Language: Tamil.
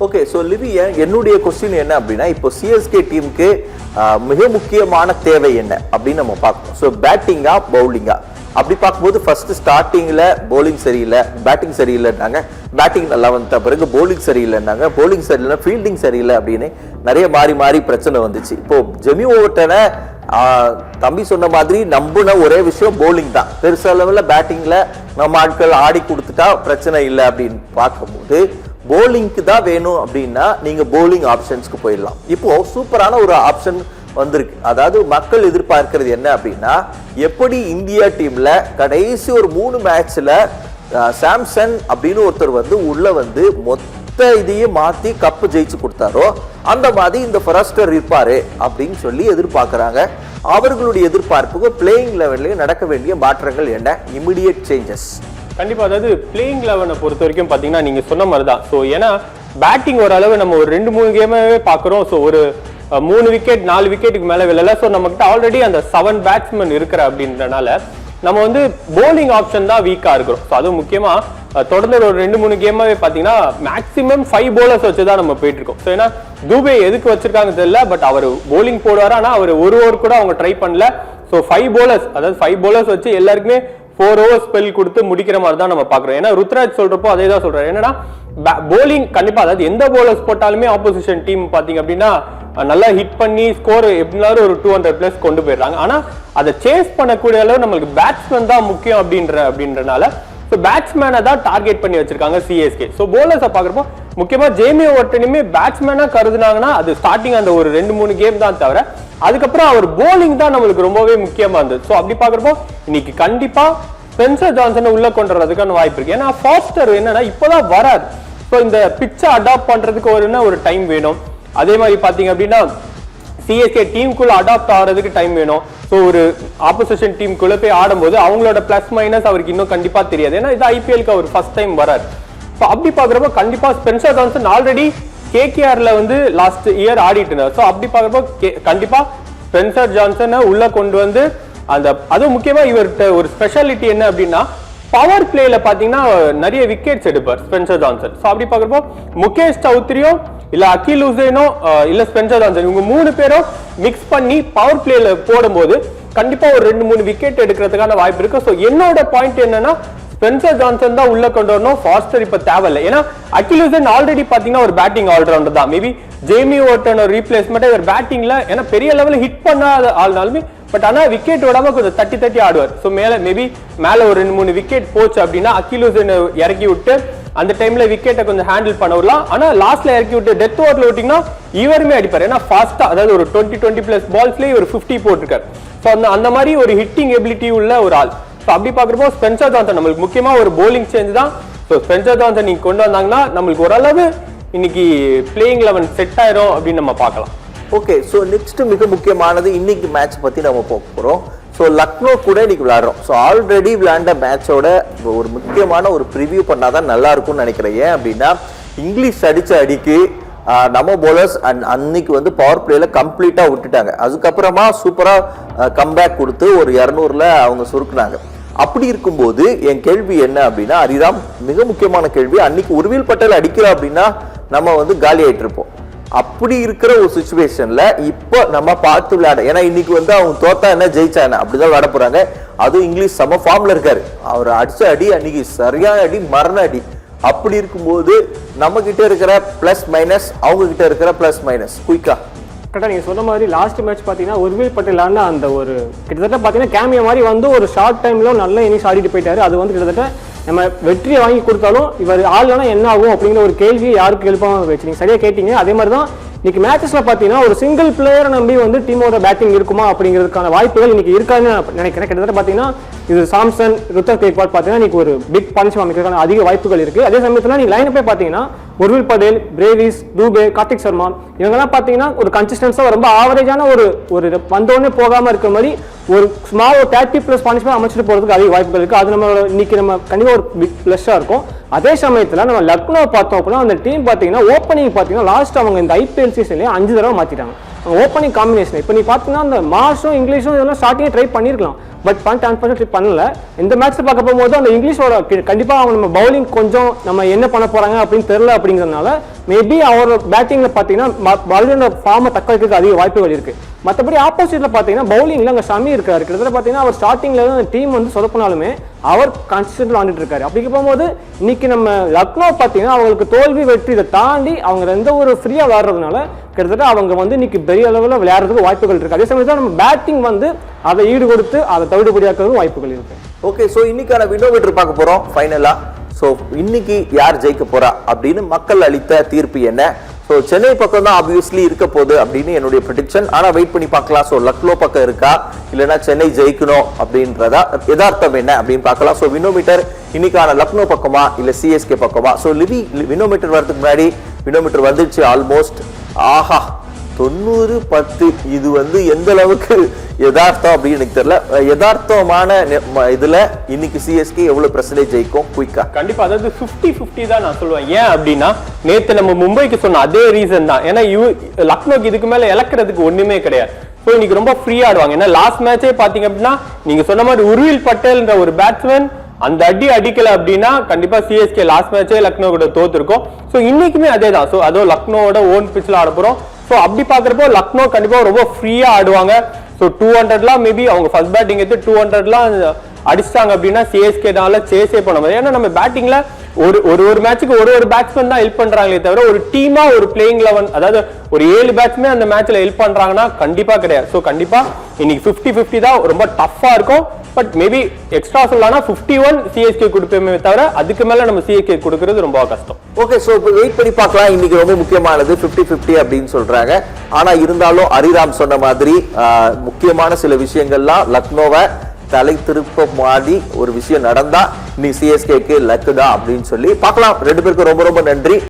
ஓகே, ஸோ லிவி, என்னுடைய கொஸ்டின் என்ன அப்படின்னா, இப்போ சிஎஸ்கே டீமுக்கு மிக முக்கியமான தேவை என்ன அப்படின்னு நம்ம பார்க்கணும். ஸோ பேட்டிங்கா பவுலிங்கா அப்படி பார்க்கும்போது ஃபர்ஸ்ட் ஸ்டார்டிங்ல பவுலிங் சரியில்லை, பேட்டிங் சரியில்லைன்னாங்க. பேட்டிங் நல்லா வந்துட்ட பிறகு பவுலிங் சரியில்லைன்னாங்க. பவுலிங் சரியில்லை, ஃபீல்டிங் சரியில்லை அப்படின்னு நிறைய மாறி மாறி பிரச்சனை வந்துச்சு. இப்போ ஜெமி ஓவர்டனை தம்பி சொன்ன மாதிரி நம்பின ஒரே விஷயம் பவுலிங் தான். பெருசா லெவலில் பேட்டிங்ல நம்ம ஆட்கள் ஆடி கொடுத்துட்டா பிரச்சனை இல்லை அப்படின்னு பார்க்கும்போது பவுலிங்க்கு தான் வேணும் அப்படின்னா நீங்க பவுலிங் ஆப்ஷன்ஸ்க்கு போயிடலாம். இப்போ சூப்பரான ஒரு ஆப்ஷன் வந்திருக்கு. அதாவது மக்கள் எதிர்பார்க்கிறது என்ன அப்படின்னா, எப்படி இந்தியா டீம்ல கடைசி ஒரு 3 மேட்ச்ல சாம்சன் அப்படின்னு ஒருத்தர் உள்ள மொத்த இதையே மாத்தி கப்பு ஜெயிச்சு கொடுத்தாரோ அந்த மாதிரி இந்த ஃபரஸ்டர் இருப்பாரு அப்படின்னு சொல்லி எதிர்பார்க்கிறாங்க. அவர்களுடைய எதிர்பார்ப்புக்கு பிளேயிங் லெவல்ல நடக்க வேண்டிய மாற்றங்கள் என்ன, இமிடியேட் சேஞ்சஸ்? கண்டிப்பா, அதாவது பிளேயிங் லெவனை பொறுத்த வரைக்கும் பாத்தீங்கன்னா நீங்க சொன்ன மாதிரிதான். ஸோ ஏன்னா பேட்டிங் ஓரளவு நம்ம ஒரு 2-3 கேமாவே பாக்குறோம். ஸோ ஒரு 3 விக்கெட் 4 விக்கெட்டுக்கு மேல விழல. ஸோ நம்ம கிட்ட ஆல்ரெடி அந்த 7 பேட்ஸ்மேன் இருக்கிற அப்படின்றனால நம்ம போலிங் ஆப்ஷன் தான் வீக்கா இருக்கிறோம். ஸோ அதுவும் முக்கியமா தொடர்ந்து ஒரு 2-3 கேமாவே பாத்தீங்கன்னா மேக்ஸிமம் 5 bowlers வச்சுதான் நம்ம போயிட்டு இருக்கோம். ஸோ ஏன்னா தூபே எதுக்கு வச்சிருக்காங்க தெரியல, பட் அவர் போலிங் போடுவாரு. ஆனா அவர் ஒரு ஓவர் கூட அவங்க ட்ரை பண்ணல. ஸோ 5 bowlers, அதாவது 5 bowlers வச்சு எல்லாருக்குமே 4 overs ஸ்பெல் கொடுத்து முடிக்கிற மாதிரி தான் நம்ம பாக்குறோம். ஏன்னா ருத்ராஜ் சொல்றப்போ அதே தான் சொல்றாரு. என்னன்னா போலிங் கண்டிப்பா, அதாவது எந்த bowlers போட்டாலுமே ஆப்போசிஷன் டீம் பாத்தீங்க அப்படின்னா நல்லா ஹிட் பண்ணி ஸ்கோர் எப்படினாலும் ஒரு 200+ கொண்டு போயிடுறாங்க. ஆனா அதை சேஸ் பண்ணக்கூடிய அளவு நம்மளுக்கு பேட்ஸ்மேன் தான் முக்கியம் அப்படின்றனால ஸோ பேட்ஸ்மேனை தான் டார்கெட் பண்ணி வச்சிருக்காங்க சிஎஸ்கே. ஸோ போலர்ஸை பார்க்குறப்போ முக்கியமா ஜேமி ஓவர்டனுமே பேட்ஸ்மேனா கருதுனாங்கன்னா அது ஸ்டார்டிங் அந்த ஒரு 2-3 கேம் தான் தவிர அதுக்கப்புறம் அவர் போலிங் தான் நம்மளுக்கு ரொம்பவே முக்கியமா இருந்தது. ஸோ அப்படி பார்க்குறப்போ இன்னைக்கு கண்டிப்பா ஸ்பென்சர் ஜான்சனை உள்ள கொண்டு வரதுக்கான வாய்ப்பு இருக்கு. ஏன்னா ஃபாஸ்டர் என்னன்னா இப்போதான் வராது. ஸோ இந்த பிச்சை அடாப்ட் பண்றதுக்கு ஒரு டைம் வேணும். அதே மாதிரி பாத்தீங்க அப்படின்னா சிஎஸ்கே டீமுக்குள்ள அடாப்ட் ஆகிறதுக்கு டைம் வேணும். ஸோ ஒரு ஆப்போசிஷன் டீமுக்குள்ள போய் ஆடும்போது அவங்களோட பிளஸ் மைனஸ் அவருக்கு இன்னும் கண்டிப்பா தெரியாது. ஏன்னா இது ஐபிஎல்க்கு அவர் ஃபர்ஸ்ட் டைம் வராரு. ஸோ அப்படி பாக்குறப்போ கண்டிப்பா ஸ்பென்சர் ஜான்சன் ஆல்ரெடி கேகேஆர்ல லாஸ்ட் இயர் ஆடிட்டு இருந்தார். ஸோ அப்படி பாக்குறப்போ கண்டிப்பா ஸ்பென்சர் ஜான்சனை உள்ள கொண்டு அந்த அதுவும் முக்கியமா இவர்கிட்ட ஒரு ஸ்பெஷாலிட்டி என்ன அப்படின்னா பவர் பிளேல பாத்தீங்கன்னா நிறைய விக்கெட்ஸ் எடுப்பார் ஸ்பென்சர் ஜான்சன். ஸோ அப்படி பாக்குறப்போ முகேஷ் சௌத்ரியும் இல்ல அகில் உசேனோ இல்ல ஸ்பென்சர் ஜான்சன் இவங்க 3 பேரும் மிக்ஸ் பண்ணி பவர் பிளேல போடும்போது கண்டிப்பா ஒரு 2-3 விக்கெட் எடுக்கிறதுக்கான வாய்ப்பு இருக்கு. ஸோ என்னோட பாயிண்ட் என்னன்னா ஸ்பென்சர் ஜான்சன் தான் உள்ள கொண்டு வரணும், ஃபாஸ்டர் இப்ப தேவையில்லை. ஏன்னா அகில் உசேன் ஆல்ரெடி பாத்தீங்கன்னா ஒரு பேட்டிங் ஆல்ரவுண்டர் தான். மேபி ஜேமி ஓவர்டன் ஒரு ரீப்ளேஸ்மெண்ட் இவர் பேட்டிங்ல ஏன்னா பெரிய லெவலில் ஹிட் பண்ணாத ஆள்னாலுமே பட் ஆனா விக்கெட் விடாம கொஞ்சம் தட்டி ஆடுவார். ஸோ மேபி மேல ஒரு 2-3 விக்கெட் போச்சு அப்படின்னா அகில் உசேன் இறக்கி விட்டு அந்த டைம்ல விக்கெட்டை கொஞ்சம் ஹேண்டில் பண்ண விடலாம். ஆனா லாஸ்ட்ல இறக்கி விட்டு டெத் ஓவர்ல விட்டீங்கன்னா இவருமே அடிப்பார். ஏன்னா ஃபாஸ்டா அதாவது ஒரு 20+ பால்ஸ்லயே ஒரு 50 போட்டிருக்காரு. ஸோ அந்த மாதிரி ஒரு ஹிட்டிங் எபிலிட்டி உள்ள ஒரு ஆள். ஸோ அப்படி பாக்குறப்போ ஸ்பென்சர் ஜான்சன் நம்மளுக்கு முக்கியமா ஒரு போலிங் சேஞ்ச் தான். ஸோ ஸ்பென்சர் ஜான்சன் நீங்க கொண்டு வந்தாங்கன்னா நம்மளுக்கு ஓரளவு இன்னைக்கு பிளேயிங் 11 செட் ஆயிரும் அப்படின்னு நம்ம பார்க்கலாம். ஓகே, ஸோ நெக்ஸ்ட் மிக முக்கியமானது இன்னைக்கு மேட்ச் பத்தி நம்ம போக போறோம். ஸோ லக்னோ கூட இன்னைக்கு விளையாடுறோம். ஸோ ஆல்ரெடி விளையாண்ட மேட்சோட ஒரு முக்கியமான ஒரு ப்ரிவியூ பண்ணாதான் நல்லா இருக்கும்னு நினைக்கிறேன். ஏன் அப்படின்னா இங்கிலீஷ் அடிச்ச அடிக்கு நம்ம போலர்ஸ் அன்னைக்கு பவர் பிளேல கம்ப்ளீட்டா விட்டுட்டாங்க. அதுக்கப்புறமா சூப்பரா கம்பேக் கொடுத்து ஒரு 200ல அவங்க சுருக்குனாங்க. அப்படி இருக்கும்போது என் கேள்வி என்ன அப்படின்னா, அதுதான் மிக முக்கியமான கேள்வி. அன்னைக்கு உர்வில் பட்டேல் அடிக்கிறோம் அப்படின்னா நம்ம காலி ஆயிட்டு இருப்போம். அப்படி இருக்கிற ஒரு சிச்சுவேஷன்ல இப்போ நம்ம பார்த்து விளையாட, ஏன்னா இன்னைக்கு அவங்க தோத்தா என்ன ஜெயிச்சா என்ன அப்படிதான் விளையாட போறாங்க. அதுவும் இங்கிலீஷ் சம ஃபார்ம்ல இருக்காரு. அவர் அடிச்ச அடி அன்னைக்கு சரியான அடி, மரண அடி. அப்படி இருக்கும்போது நம்ம கிட்ட இருக்கிற பிளஸ் மைனஸ், அவங்க கிட்ட இருக்கிற பிளஸ் மைனஸ் குயிக்கா கரெக்டாக நீங்கள் சொன்ன மாதிரி லாஸ்ட் மேட்ச் பார்த்தீங்கன்னா உர்வில் பட்டேலான அந்த ஒரு கிட்டத்தட்ட பார்த்தீங்கன்னா கேமியா மாதிரி ஒரு ஷார்ட் டைம்ல நல்ல இன்னிங்ஸ் ஆடிட்டு போயிட்டாரு. அது கிட்டத்தட்ட நம்ம வெற்றியை வாங்கி கொடுத்தாலும் இவர் ஆள்னா என்ன ஆகும் அப்படிங்கிற ஒரு கேள்வி யாருக்கு எழுப்பாம வச்சு நீங்க சரியா கேட்டீங்க. அதே மாதிரி தான் இன்னைக்கு மேட்சஸ்ல பாத்தீங்கன்னா ஒரு சிங்கிள் பிளேயரை நம்பி டீமோட பேட்டிங் இருக்குமா அப்படிங்கிறதுக்கான வாய்ப்புகள் இன்னைக்கு இருக்காதுன்னு நினைக்கிறேன். கிட்டத்தட்ட பாத்தீங்கன்னா இது சாம்சன், ருத்ராஜ் கெய்க்வாட் பாத்தீங்கன்னா இன்னைக்கு ஒரு பிக் பஞ்ச் அமைக்கிறதுக்கான அதிக வாய்ப்புகள் இருக்கு. அதே சமயத்துல நீங்க லைன் போய் பாத்தீங்கன்னா உர்வில் பட்டேல், பிரேவிஸ், தூபே, கார்த்திக் சர்மா இவங்கெல்லாம் பாத்தீங்கன்னா ஒரு கன்சிஸ்டன்ஸா ரொம்ப ஆவரேஜான ஒரு வந்தோடனே போகாம இருக்கிற மாதிரி ஒரு ஸ்மால் 30+ பனிஷ்மெண்ட் அமைச்சிட்டு போறதுக்கு அதிக வாய்ப்புகள் இருக்கு. அது நம்ம இன்னைக்கு நம்ம கண்டிப்பா ஒரு பிக் பிளஸ்ஸா இருக்கும். அதே சமயத்துல நம்ம லக்னோ பார்த்தோம் அப்படின்னா அந்த டீம் பாத்தீங்கன்னா ஓப்பனிங் பாத்தீங்கன்னா லாஸ்ட் அவங்க இந்த ஐபிஎல் சீசன்லயே 5 தடவை மாத்திட்டாங்க ஓப்பனிங் காம்பினேஷன். இப்போ நீ பாத்தீங்கன்னா அந்த மார்ஷும் இங்கிலீஷும் இதெல்லாம் ஸ்டார்டிங்கே ட்ரை பண்ணிருக்கலாம், பட் ட்ரை பண்ணல. இந்த மேட்ச்ல பார்க்க போகும்போது அந்த இங்கிலீஷோட கண்டிப்பா அவங்க நம்ம பவுலிங் கொஞ்சம் நம்ம என்ன பண்ண போறாங்க அப்படின்னு தெரியல அப்படிங்கிறதுனால மேபி அவர் பேட்டிங்ல பாத்தீங்கன்னா பாலினோட ஃபார்மை தக்க வைக்கிறதுக்கு அதிக வாய்ப்புகள் இருக்கு. மற்றபடி ஆப்போசிட்ல பாத்தீங்கன்னா பவுலிங்ல அங்க ஷமி இருக்காரு. கிட்டத்தட்ட பாத்தீங்கன்னா அவர் ஸ்டார்டிங்ல டீம் வந்து சொதப்பினாலுமே அவர் கன்சிஸ்டன்ட்ல விளையாண்டுட்டு இருக்காரு. அப்படி போகும்போது இன்னைக்கு நம்ம லக்னோ பாத்தீங்கன்னா அவங்களுக்கு தோல்வி வெற்றி இதை தாண்டி அவங்க எந்த ஒரு ஃப்ரீயா விளையாடுறதுனால கிட்டத்தட்ட அவங்க வந்து இன்னைக்கு பெரிய அளவில் விளையாடுறதுக்கு வாய்ப்புகள் இருக்கு. அதே சமயத்தில் நம்ம பேட்டிங் வந்து அதை ஈடு கொடுத்து அதை தவிடுபடியாக்குறதுக்கு வாய்ப்புகள் இருக்கு. ஓகே, ஸோ இன்னைக்கான வினோமீட்டர் பார்க்க போறோம் ஃபைனலா. ஸோ இன்னைக்கு யார் ஜெயிக்க போறா அப்படின்னு மக்கள் அளித்த தீர்ப்பு என்ன? ஸோ சென்னை பக்கம் தான் ஆப்வியஸ்லி இருக்க போகுது அப்படின்னு என்னுடைய ப்ரெடிக்ஷன். ஆனா வெயிட் பண்ணி பார்க்கலாம். ஸோ லக்னோ பக்கம் இருக்கா இல்லைன்னா சென்னை ஜெயிக்கணும் அப்படின்றதா யதார்த்தம் என்ன அப்படின்னு பார்க்கலாம். ஸோ வினோமீட்டர் இன்னைக்கான லக்னோ பக்கமா இல்ல சிஎஸ்கே பக்கமா? ஸோ வினோமீட்டர் வரதுக்கு முன்னாடி வினோமீட்டர் வந்துடுச்சு ஆல்மோஸ்ட். ஆஹா 90-10 இது வந்து எந்த அளவுக்கு யதார்த்தம் அப்படின்னு எனக்கு தெரியல. யதார்த்தமான இதுல இன்னைக்கு சிஎஸ்கே எவ்வளவு பெர்சன்டேஜ் ஜெயிக்கும் குயிக்கா? கண்டிப்பா, அதாவது 50-50 தான் நான் சொல்லுவேன். ஏன் அப்படின்னா நேத்து நம்ம மும்பைக்கு சொன்ன அதே ரீசன் தான். ஏன்னா லக்னோக்கு இதுக்கு மேல இழக்கிறதுக்கு ஒண்ணுமே கிடையாது. ஸோ இன்னைக்கு ரொம்ப ஃப்ரீயா ஆடுவாங்க. ஏன்னா லாஸ்ட் மேட்சே பாத்தீங்க அப்படின்னா நீங்க சொன்ன மாதிரி உர்வில் பட்டேல்ன்ற ஒரு பேட்ஸ்மேன் அந்த அடிக்கல அப்படின்னா கண்டிப்பா சிஎஸ்கே லாஸ்ட் மேட்சே லக்னோ கூட தோத்துருக்கும். ஸோ இன்னைக்குமே அதே தான். ஸோ அதோ லக்னோவோட ஓன் பிச்சில் ஆட போறோம். ஸோ அப்படி பாக்குறப்போ லக்னோ கண்டிப்பா ரொம்ப ஃப்ரீயா ஆடுவாங்க. ஸோ 200லாம் மேபி அவங்க ஃபர்ஸ்ட் பேட்டிங் எடுத்து 200லாம் அடிச்சிட்டாங்க அப்படின்னா சிஎஸ்கேனால சேஸே பண்ண முடியாது. ஏன்னா நம்ம பேட்டிங்ல ஒரு மேட்சுக்கு ஒரு பேட்ஸ்மேன் தான் ஹெல்ப் பண்றாங்களே தவிர ஒரு டீமா ஒரு பிளேயிங் 11 அதாவது ஒரு 7 பேட்ஸ்மேன் அந்த மேட்ச்ல ஹெல்ப் பண்றாங்கன்னா கண்டிப்பா கிடையாது. ஸோ கண்டிப்பா இன்னைக்கு 50-50 தான் ரொம்ப டஃபா இருக்கும். பட் மேபி எக்ஸ்ட்ரா சொல்லலாம் 51 சிஎஸ்கே கொடுப்போமே தவிர அதுக்கு மேல நம்ம சிஎஸ்கே கொடுக்கிறது ரொம்ப கஷ்டம். ஓகே, சோ வெயிட் பண்ணி பார்க்கலாம். இன்னைக்கு ரொம்ப முக்கியமானது 50-50 அப்படின்னு சொல்றாங்க. ஆனா இருந்தாலும் ஹரிராம் சொன்ன மாதிரி முக்கியமான சில விஷயங்கள்லாம் லக்னோவை தலை திருப்ப மாதிரி ஒரு விஷயம் நடந்தா நீ சிஎஸ்கேக்கு லக்கு தான் அப்படின்னு சொல்லி பார்க்கலாம். ரெண்டு பேருக்கும் ரொம்ப ரொம்ப நன்றி.